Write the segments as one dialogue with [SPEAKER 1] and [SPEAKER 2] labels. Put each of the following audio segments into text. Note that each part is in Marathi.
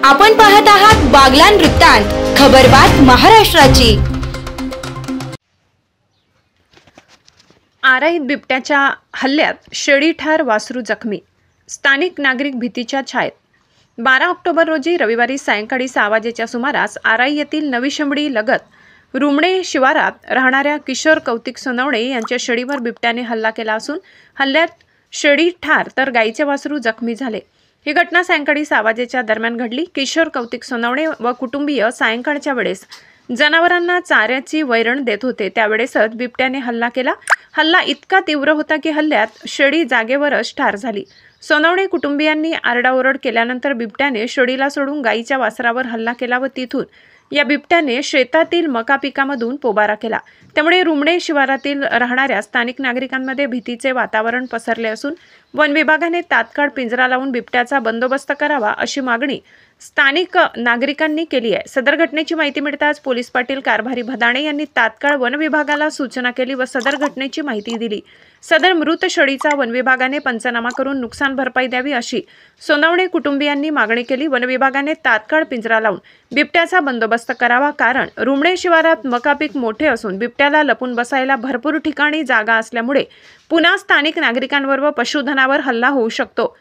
[SPEAKER 1] आपण पाहत आहात बागलाण वृत्तांत, खबरबात महाराष्ट्राची।
[SPEAKER 2] आराईत बिबट्याच्या हल्ल्यात शेळी ठार, वासरू जखमी, स्थानिक नागरिक भीतीच्या छायेत। 12 ऑक्टोबर रोजी रविवारी सायंकाळी 6 वाजेच्या सुमारास आराई येथील नवी शंभडी लगत रुमणे शिवारात राहणाऱ्या किशोर कौतिक सोनवणे यांच्या शेळीवर बिबट्याने हल्ला केला असून हल्ल्यात शेळी ठार तर गाईचे वासरू जखमी झाले। ही घटना सायंकाळी 6 वाजेच्या दरम्यान घडली। किशोर कौतिक सोनवणे व कुटुंबीय सायंकाळच्या वेळेस जनावरांना चाऱ्याची वैरण देत होते, त्यावेळेसच बिबट्याने हल्ला केला। हल्ला इतका तीव्र होता की हल्ल्यात शेळी जागेवरच ठार झाली। सोनवणे कुटुंबियांनी आरडाओरड केल्यानंतर बिबट्याने शेळीला सोडून गाईच्या वासरावर हल्ला केला व तिथून या बिबट्याने शेतातील मका पिकामधून पोबारा केला। त्यामुळे रुमणे शिवारातील राहणाऱ्या स्थानिक नागरिकांमध्ये भीतीचे वातावरण पसरले असून वन विभागाने तात्काळ पिंजरा लावून बिबट्याचा बंदोबस्त करावा अशी मागणी स्थानिक नागरिकांनी केली आहे। सदर घटनेची माहिती मिळताच पोलीस पाटील कारभारी भदाणे यांनी तात्काळ वन विभागाला सूचना केली व सदर घटनेची माहिती दिली। सदर मृत शेळीचा वन विभागाने पंचनामा करून नुकसान भरपाई द्यावी अशी सोनवणे कुटुंबियांनी मागणी केली। वन विभागाने तात्काळ पिंजरा लावून बिबट्याचा बंदोबस्त करावा, कारण रुमणे शिवारात मका पीक मोठे असून बिबट्याला लपून बसायला भरपूर ठिकाणी जागा असल्यामुळे पुन्हा स्थानिक नागरिकांवर व पशुधनावर हल्ला होऊ शकतो।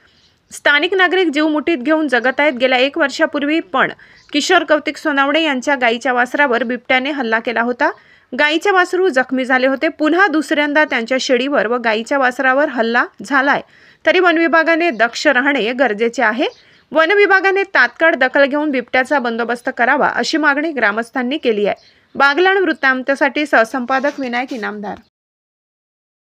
[SPEAKER 2] स्थानिक नागरिक जीव मुठीत घेऊन जगत आहेत। गेल्या 1 वर्षापूर्वी पण किशोर कौतिक सोनवणे यांच्या गाईच्या वासरावर बिबट्याने हल्ला केला होता। गाईचे वासरू जखमी झाले होते। पुन्हा दुसऱ्यांदा त्यांच्या शेळीवर व गाईच्या वासरावर हल्ला झालाय, तरी वन विभागाने दक्ष राहणे गरजेचे आहे। वन विभागाने तात्काळ दखल घेऊन बिबट्याचा बंदोबस्त करावा अशी मागणी ग्रामस्थांनी केली आहे। बागलाण वृत्तांतसाठी सहसंपादक विनायक इनामदार।